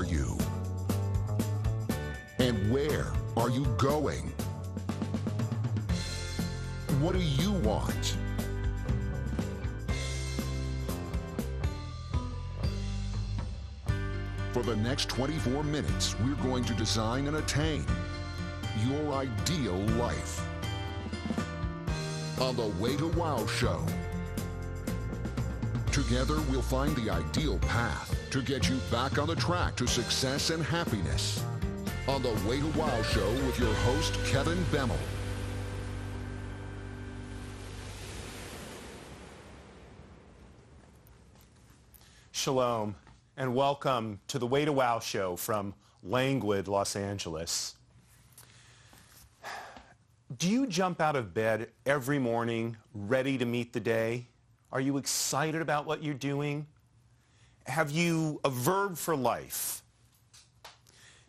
are you? And where are you going? What do you want? For the next 24 minutes, we're going to design and attain your ideal life. On the Way to Wow Show. Together, we'll find the ideal path to get you back on the track to success and happiness. On the Way to Wow Show with your host, Kevin Bemmel. Shalom, and welcome to the Way to Wow Show from languid Los Angeles. Do you jump out of bed every morning ready to meet the day? Are you excited about what you're doing? Have you a verb for life?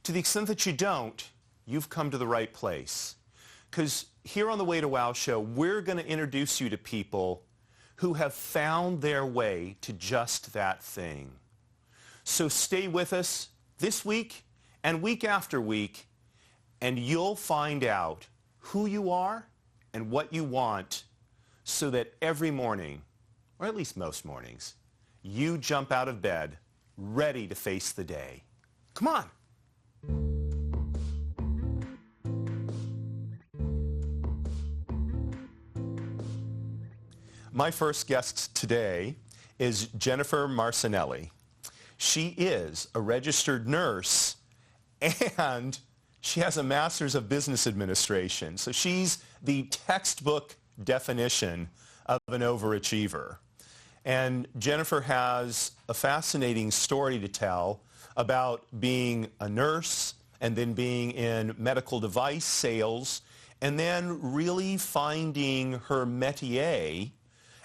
To the extent that you don't, you've come to the right place. Because here on the Way to Wow Show, we're going to introduce you to people who have found their way to just that thing. So stay with us this week and week after week, and you'll find out who you are and what you want so that every morning, or at least most mornings, you jump out of bed ready to face the day. Come on. My first guest today is Jennifer Marcenelle. She is a registered nurse and she has a master's of business administration. So she's the textbook definition of an overachiever. And Jennifer has a fascinating story to tell about being a nurse and then being in medical device sales and then really finding her métier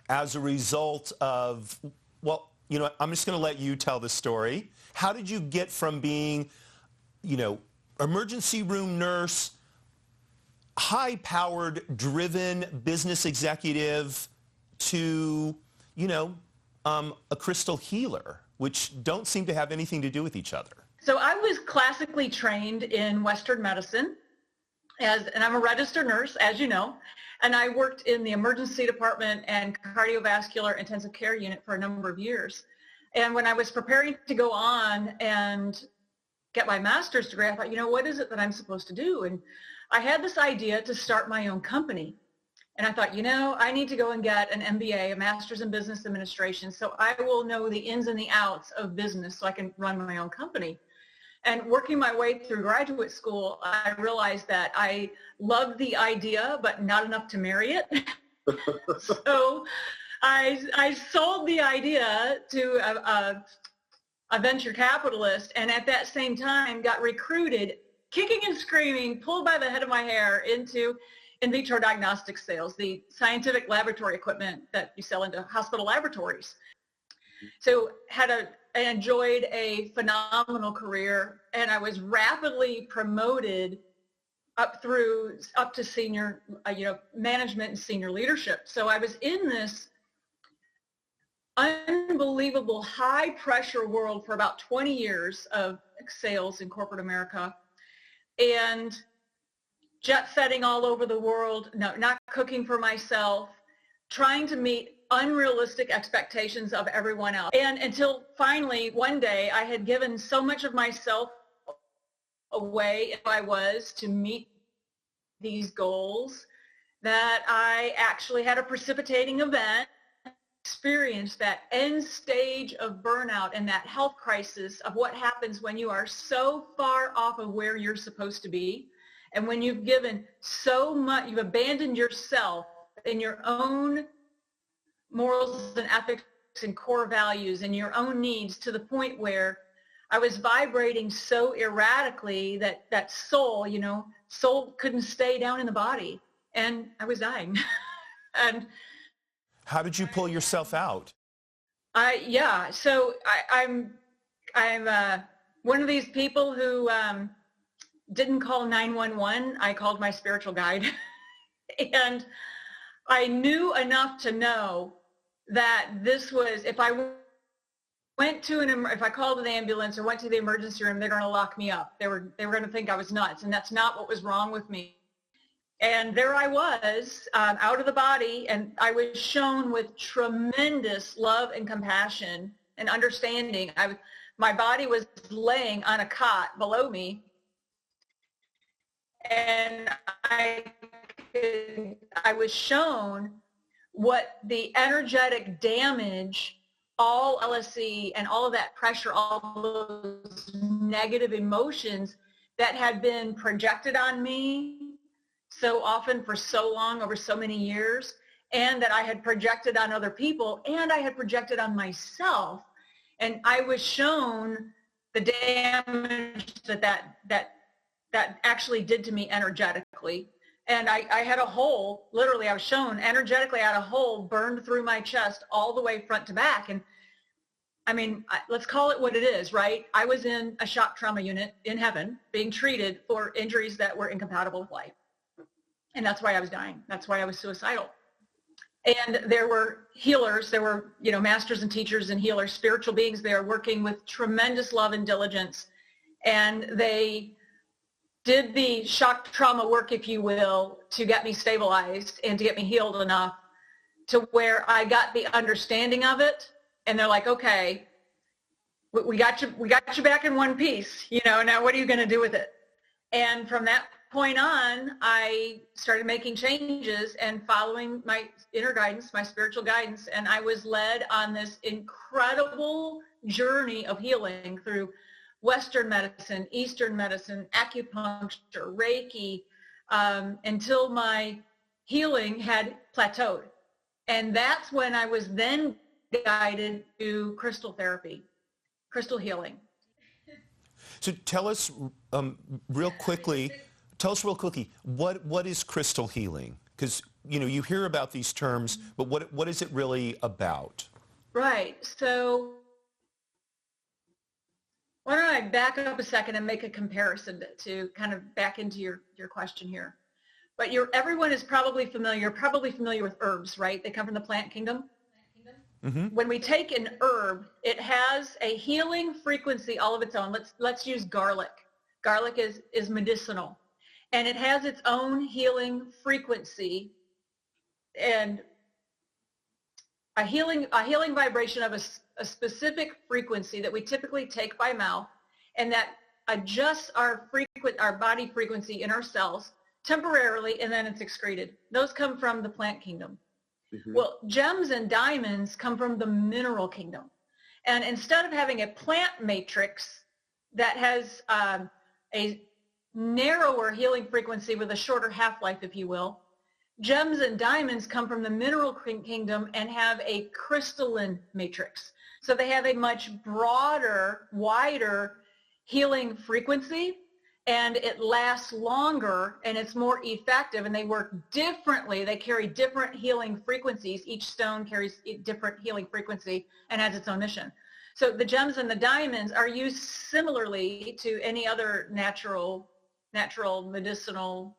as a result of, well, you know, I'm just going to let you tell the story. How did you get from being, you know, emergency room nurse, high-powered, driven business executive to, you know, a crystal healer, which don't seem to have anything to do with each other? So I was classically trained in Western medicine, and I'm a registered nurse, as you know. And I worked in the emergency department and cardiovascular intensive care unit for a number of years. And when I was preparing to go on and get my master's degree, I thought, you know, what is it that I'm supposed to do? And I had this idea to start my own company. And I thought, you know, I need to go and get an MBA, a master's in business administration, so I will know the ins and the outs of business so I can run my own company. And working my way through graduate school, I realized that I loved the idea, but not enough to marry it. So I sold the idea to a venture capitalist, and at that same time got recruited, kicking and screaming, pulled by the head of my hair into in vitro diagnostic sales, the scientific laboratory equipment that you sell into hospital laboratories. So I enjoyed a phenomenal career, and I was rapidly promoted up to senior, management and senior leadership. So I was in this unbelievable high pressure world for about 20 years of sales in corporate America, and jet setting all over the world, not cooking for myself, trying to meet unrealistic expectations of everyone else. And until finally one day I had given so much of myself away if I was to meet these goals that I actually had a precipitating event, experienced that end stage of burnout and that health crisis of what happens when you are so far off of where you're supposed to be. And when you've given so much, you've abandoned yourself in your own morals and ethics and core values and your own needs to the point where I was vibrating so erratically that soul couldn't stay down in the body, and I was dying. And how did you pull yourself out? So I'm one of these people who didn't call 911. I called my spiritual guide. And I knew enough to know that this was, if I went to if I called an ambulance or went to the emergency room, they're going to lock me up. They were going to think I was nuts, and that's not what was wrong with me. And there I was, out of the body, and I was shown with tremendous love and compassion and understanding. My body was laying on a cot below me, and I was shown what the energetic damage, all LSE and all of that pressure, all those negative emotions that had been projected on me so often for so long, over so many years, and that I had projected on other people, and I had projected on myself. And I was shown the damage that actually did to me energetically. And I had a hole, literally I was shown energetically, I had a hole burned through my chest all the way front to back. And I mean, let's call it what it is, right? I was in a shock trauma unit in heaven being treated for injuries that were incompatible with life. And that's why I was dying. That's why I was suicidal. And there were healers, there were, masters and teachers and healers, spiritual beings there working with tremendous love and diligence. And they did the shock trauma work, if you will, to get me stabilized and to get me healed enough to where I got the understanding of it. And they're like, okay, we got you back in one piece, now what are you going to do with it? And from that point on, I started making changes and following my inner guidance, my spiritual guidance, and I was led on this incredible journey of healing through Western medicine, Eastern medicine, acupuncture, Reiki, until my healing had plateaued. And that's when I was then guided to crystal therapy, crystal healing. So tell us real quickly, what is crystal healing? Because, you hear about these terms, but what is it really about? Right. So why don't I back up a second and make a comparison to kind of back into your question here. But everyone is probably familiar with herbs, right? They come from the plant kingdom. Mm-hmm. When we take an herb, it has a healing frequency all of its own. Let's use garlic. Garlic is medicinal, and it has its own healing frequency and a healing vibration of a specific frequency that we typically take by mouth, and that adjusts our body frequency in our cells temporarily, and then it's excreted. Those come from the plant kingdom. Mm-hmm. Well, gems and diamonds come from the mineral kingdom. And instead of having a plant matrix that has a narrower healing frequency with a shorter half-life, if you will, gems and diamonds come from the mineral kingdom and have a crystalline matrix. So they have a much broader, wider healing frequency, and it lasts longer, and it's more effective, and they work differently. They carry different healing frequencies. Each stone carries a different healing frequency and has its own mission. So the gems and the diamonds are used similarly to any other natural medicinal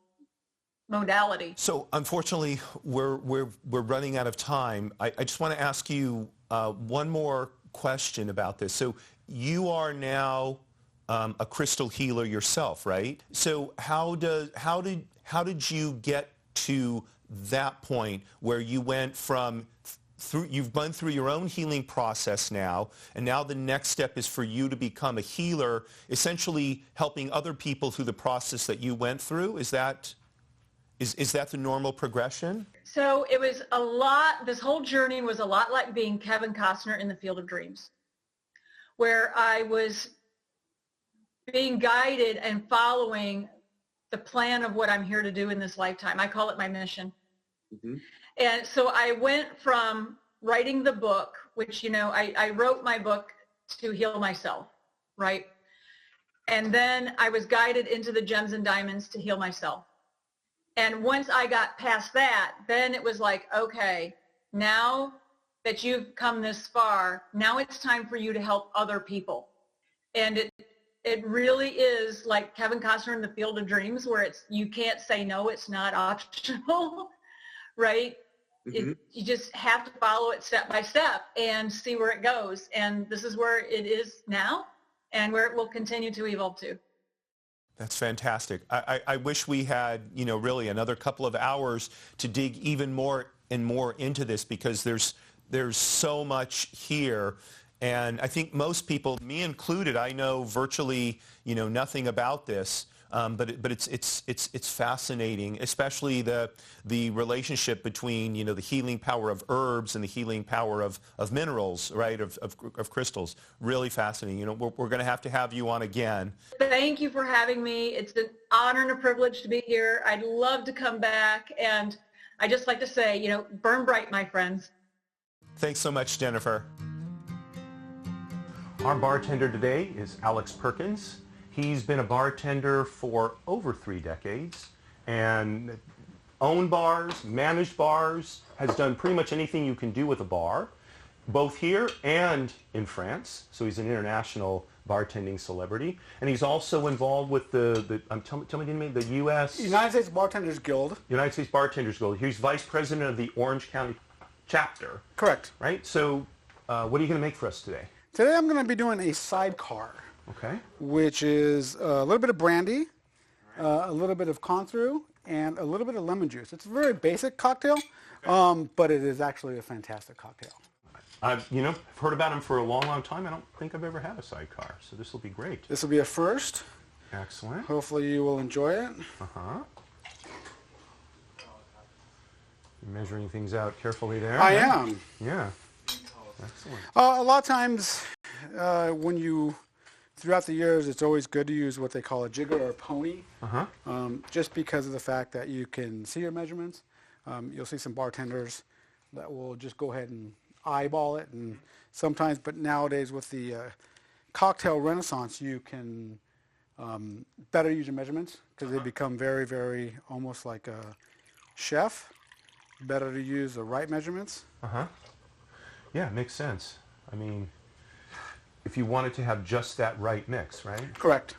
modality. So unfortunately, we're running out of time. I just want to ask you one more question about this. So you are now a crystal healer yourself, right? So how did you get to that point where you went from you've gone through your own healing process now, and now the next step is for you to become a healer, essentially helping other people through the process that you went through? Is that the normal progression? So it was this whole journey was a lot like being Kevin Costner in the Field of Dreams, where I was being guided and following the plan of what I'm here to do in this lifetime. I call it my mission. Mm-hmm. And so I went from writing the book, which, I wrote my book to heal myself, right? And then I was guided into the gems and diamonds to heal myself. And once I got past that, then it was like, okay, now that you've come this far, now it's time for you to help other people. And it really is like Kevin Costner in the Field of Dreams, where you can't say no, it's not optional, right? You just have to follow it step by step and see where it goes. And this is where it is now and where it will continue to evolve to. That's fantastic. I wish we had, really another couple of hours to dig even more and more into this, because there's so much here. And I think most people, me included, I know virtually, nothing about this. But it's fascinating, especially the relationship between, the healing power of herbs and the healing power of minerals, right, of crystals. Really fascinating. We're going to have you on again. Thank you for having me. It's an honor and a privilege to be here. I'd love to come back. And I just like to say, burn bright, my friends. Thanks so much, Jennifer. Our bartender today is Alex Perkins. He's been a bartender for over 3 decades and owned bars, managed bars, has done pretty much anything you can do with a bar, both here and in France. So he's an international bartending celebrity. And he's also involved with tell me the name, the U.S. United States Bartenders Guild. United States Bartenders Guild. He's vice president of the Orange County chapter. Correct. Right? So what are you going to make for us today? Today I'm going to be doing a sidecar. Okay. Which is a little bit of brandy, a little bit of Cointreau, and a little bit of lemon juice. It's a very basic cocktail, but it is actually a fantastic cocktail. I've heard about him for a long, long time. I don't think I've ever had a sidecar, so this will be great. This will be a first. Excellent. Hopefully you will enjoy it. Uh-huh. You're measuring things out carefully there. I am. Yeah. Excellent. A lot of times throughout the years, it's always good to use what they call a jigger or a pony, just because of the fact that you can see your measurements. You'll see some bartenders that will just go ahead and eyeball it, and sometimes, but nowadays with the cocktail renaissance, you can better use your measurements because they become very, very almost like a chef. Better to use the right measurements. Yeah, makes sense. I mean, if you wanted to have just that right mix, right? Correct.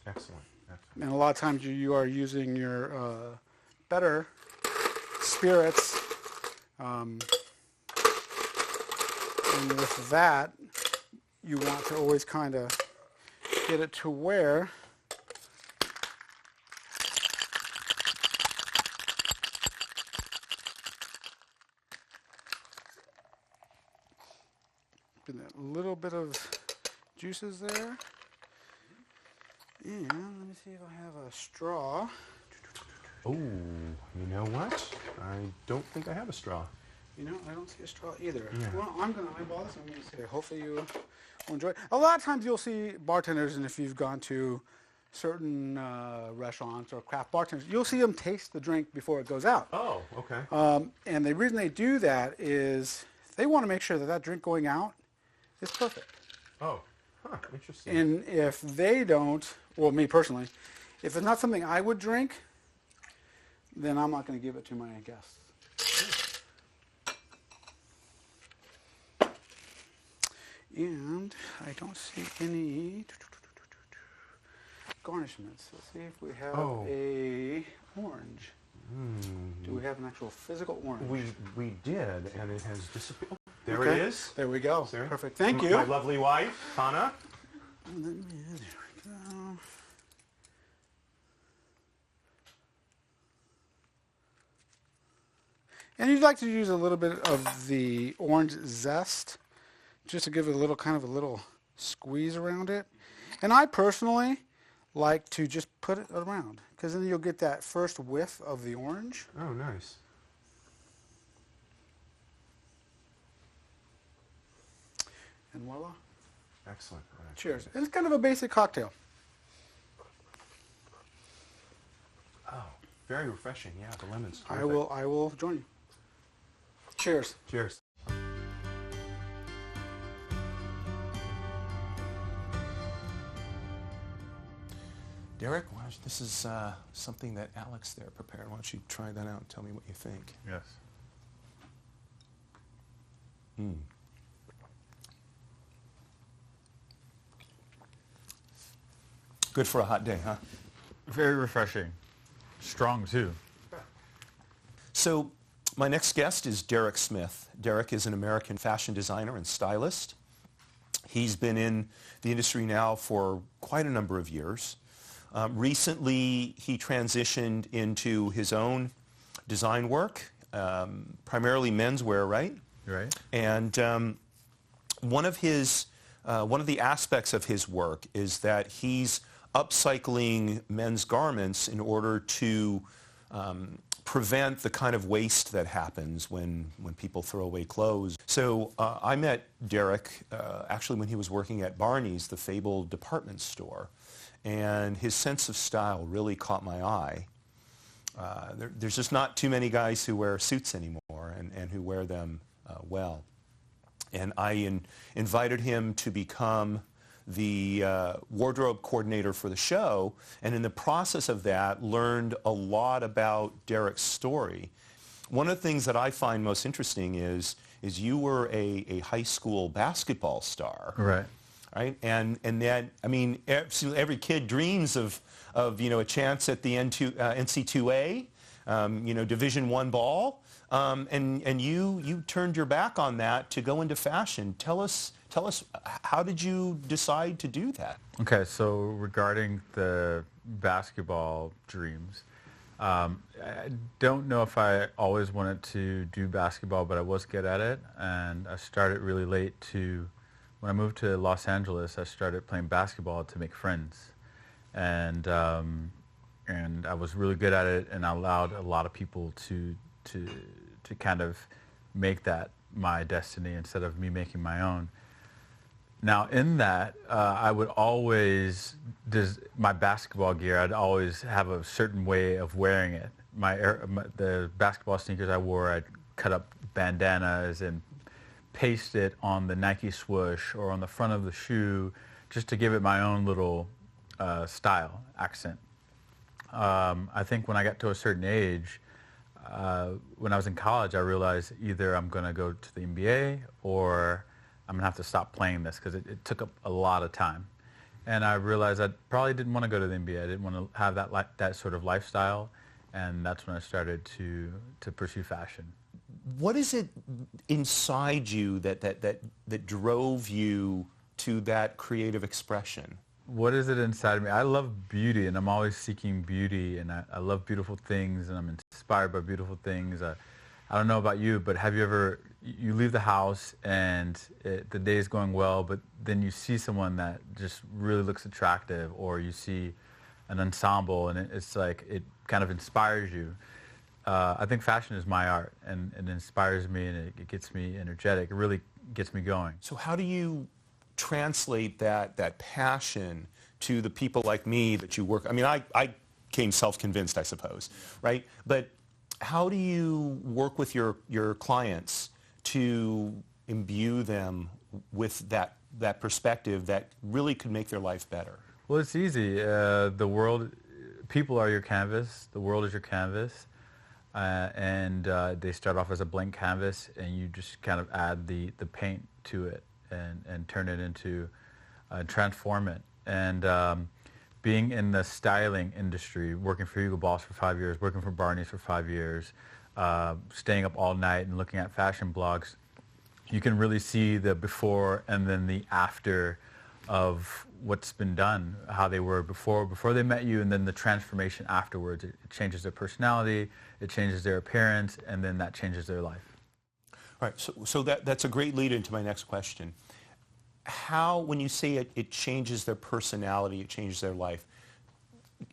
Excellent. And a lot of times you are using your better spirits. And with that, you want to always kind of get it to where a little bit of juices there. And let me see if I have a straw. Oh, you know what? I don't think I have a straw. I don't see a straw either. Yeah. Well, I'm going to eyeball this. I'm going to say, hopefully you will enjoy it. A lot of times you'll see bartenders, and if you've gone to certain restaurants or craft bartenders, you'll see them taste the drink before it goes out. Oh, okay. And the reason they do that is they want to make sure that that drink going out is perfect. Oh, interesting. And if they don't, well, me personally, if it's not something I would drink, then I'm not going to give it to my guests. And I don't see any garnishments. Let's see if we have a orange. Do we have an actual physical orange? We did, and it has disappeared. There Okay. it is. There we go. Sarah? Perfect. Thank you. My lovely wife, Hannah. There we go. And you'd like to use a little bit of the orange zest just to give it a little kind of a little squeeze around it. And I personally like to just put it around because then you'll get that first whiff of the orange. Oh, nice. And voila. Excellent. Cheers. And it's kind of a basic cocktail. Oh, very refreshing. Yeah, the lemon's I terrific. will join you. Cheers. Cheers. Derrick, this is something that Alex there prepared. Why don't you try that out and tell me what you think? Yes. Good for a hot day, huh? Very refreshing. Strong, too. So My next guest is Derrick Smith. Derrick is an American fashion designer and stylist. He's been in the industry now for quite a number of years. Recently, he transitioned into his own design work, primarily menswear, right? Right. And one of the aspects of his work is that he's upcycling men's garments in order to prevent the kind of waste that happens when people throw away clothes. So I met Derrick actually when he was working at Barney's, the fabled department store, and his sense of style really caught my eye. There's just not too many guys who wear suits anymore and who wear them well. And I invited him to become the wardrobe coordinator for the show, and in the process of that, learned a lot about Derrick's story. One of the things that I find most interesting is you were a high school basketball star. Right. Right? And that, I mean, every kid dreams of a chance at the NCAA, Division I ball. And you turned your back on that to go into fashion. Tell us, how did you decide to do that? Okay, so regarding the basketball dreams, I don't know if I always wanted to do basketball, but I was good at it, and I started really late when I moved to Los Angeles, I started playing basketball to make friends. And I was really good at it, and I allowed a lot of people to kind of make that my destiny instead of me making my own. Now in that, I would always, my basketball gear, I'd always have a certain way of wearing it. The basketball sneakers I wore, I'd cut up bandanas and paste it on the Nike swoosh or on the front of the shoe just to give it my own little style, accent. I think when I got to a certain age, when I was in college, I realized either I'm going to go to the NBA or I'm going to have to stop playing this because it took up a lot of time. And I realized I probably didn't want to go to the NBA. I didn't want to have that sort of lifestyle. And that's when I started to pursue fashion. What is it inside you that drove you to that creative expression? What is it inside of me? I love beauty, and I'm always seeking beauty, and I love beautiful things, and I'm inspired by beautiful things. I don't know about you, but have you ever, you leave the house and the day is going well, but then you see someone that just really looks attractive, or you see an ensemble, and it's like, it kind of inspires you. I think fashion is my art, and it inspires me, and it gets me energetic. It really gets me going. So how do you translate that passion to the people like me that you work? I mean, I came self-convinced, I suppose, right? But how do you work with your clients to imbue them with that perspective that really could make their life better? Well, it's easy. People are your canvas. The world is your canvas. And they start off as a blank canvas, and you just kind of add the paint to it and turn it into, transform it. And being in the styling industry, working for Hugo Boss for 5 years, working for Barney's for 5 years, staying up all night and looking at fashion blogs, you can really see the before and then the after of what's been done, how they were before they met you, and then the transformation afterwards. It changes their personality, it changes their appearance, and then that changes their life. All right, so that's a great lead into my next question. How, when you say it changes their personality, it changes their life,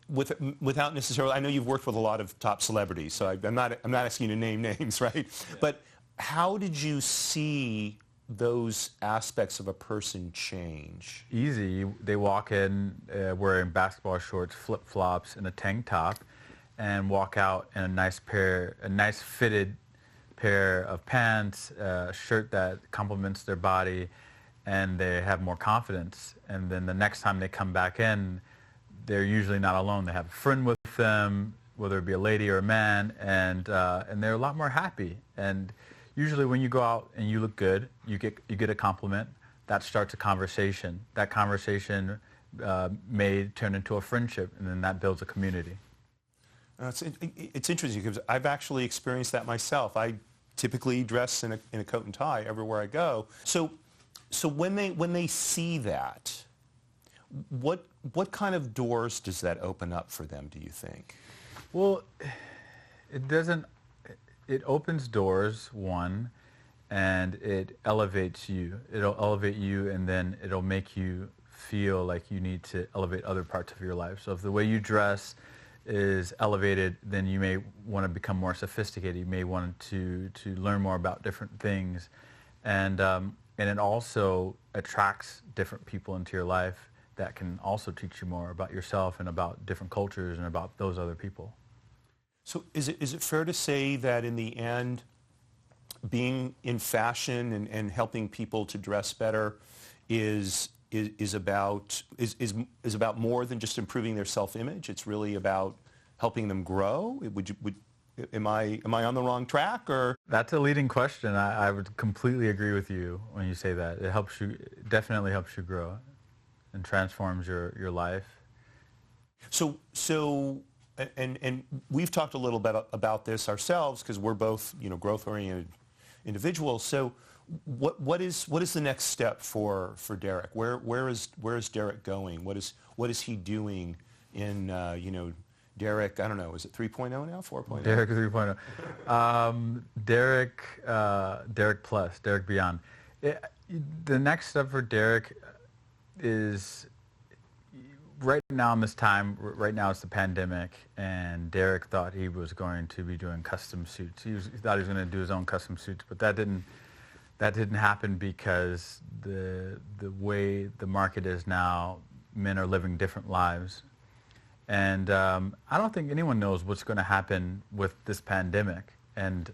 without necessarily, I know you've worked with a lot of top celebrities, so I'm not asking you to name names, right? Yeah. But how did you see those aspects of a person change? Easy. They walk in wearing basketball shorts, flip-flops, and a tank top, and walk out in a nice fitted pair of pants, a shirt that complements their body, and they have more confidence. And then the next time they come back in, they're usually not alone. They have a friend with them, whether it be a lady or a man, and they're a lot more happy. And usually when you go out and you look good, you get a compliment. That starts a conversation. That conversation may turn into a friendship, and then that builds a community. It's interesting because I've actually experienced that myself. I typically dress in a coat and tie everywhere I go. So when they see that, what kind of doors does that open up for them, do you think? Well, it doesn't. It opens doors, one, and it elevates you. It'll elevate you, and then it'll make you feel like you need to elevate other parts of your life. So if the way you dress is elevated, then you may want to become more sophisticated. You may want to learn more about different things, and it also attracts different people into your life that can also teach you more about yourself and about different cultures and about those other people. So is it fair to say that in the end, being in fashion and helping people to dress better is about more than just improving their self-image? It's really about helping them grow? Am I on the wrong track, or? That's a leading question. I would completely agree with you when you say that. It definitely helps you grow and transforms your life. So and we've talked a little bit about this ourselves because we're both, growth-oriented individuals. So what is the next step for Derrick? Where is Derrick going? What is he doing in Derrick? I don't know. Is it 3.0 now? 4.0? Derrick 3.0. Derrick Plus. Derrick Beyond. The next step for Derrick is, right now in this time, right now it's the pandemic, and Derrick thought he was going to be doing custom suits. He thought he was going to do his own custom suits, but that didn't happen because the way the market is now, men are living different lives. And I don't think anyone knows what's going to happen with this pandemic. And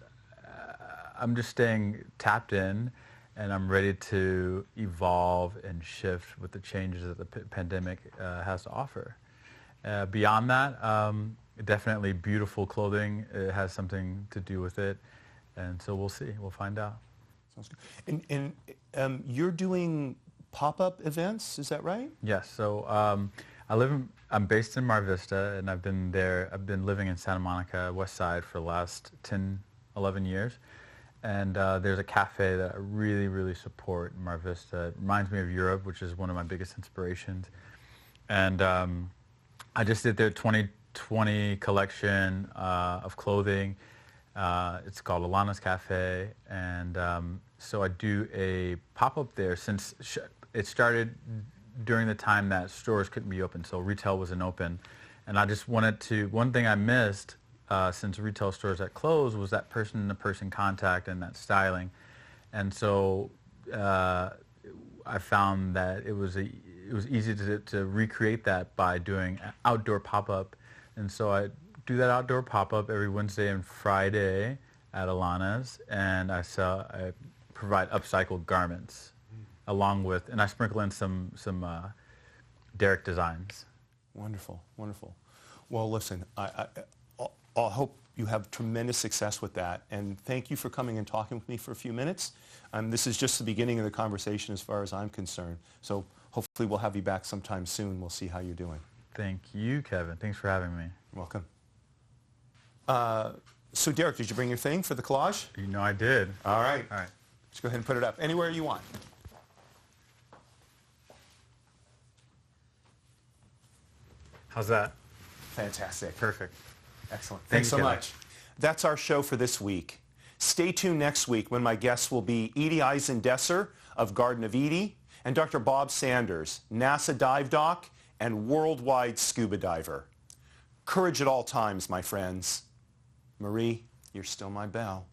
I'm just staying tapped in, and I'm ready to evolve and shift with the changes that the pandemic has to offer. Beyond that, definitely beautiful clothing has something to do with it. And so we'll see. We'll find out. Sounds good. And you're doing pop-up events, is that right? Yes. So I'm based in Mar Vista, and I've been living in Santa Monica, West Side, for the last 10, 11 years. And there's a cafe that I really, really support in Mar Vista. It reminds me of Europe, which is one of my biggest inspirations. And I just did their 2020 collection of clothing. It's called Alana's Cafe. And so I do a pop-up there since it started during the time that stores couldn't be open, so retail wasn't open. And I just wanted to, one thing I missed since retail stores had closed was that person-to-person contact and that styling. And so I found that it was easy to recreate that by doing an outdoor pop-up. And so I do that outdoor pop-up every Wednesday and Friday at Alana's, and I provide upcycled garments along with, and I sprinkle in some Derrick designs. Wonderful, wonderful. Well, listen, I hope you have tremendous success with that, and thank you for coming and talking with me for a few minutes. This is just the beginning of the conversation as far as I'm concerned, so hopefully we'll have you back sometime soon. We'll see how you're doing. Thank you, Kevin. Thanks for having me. You're welcome. So Derrick, did you bring your thing for the collage? You know I did. All right. All right. Let's go ahead and put it up anywhere you want. How's that? Fantastic. Perfect. Excellent. Thanks so much. That's our show for this week. Stay tuned next week when my guests will be Edie Eisendesser of Garden of Edie and Dr. Bob Sanders, NASA dive doc and worldwide scuba diver. Courage at all times, my friends. Marie, you're still my belle.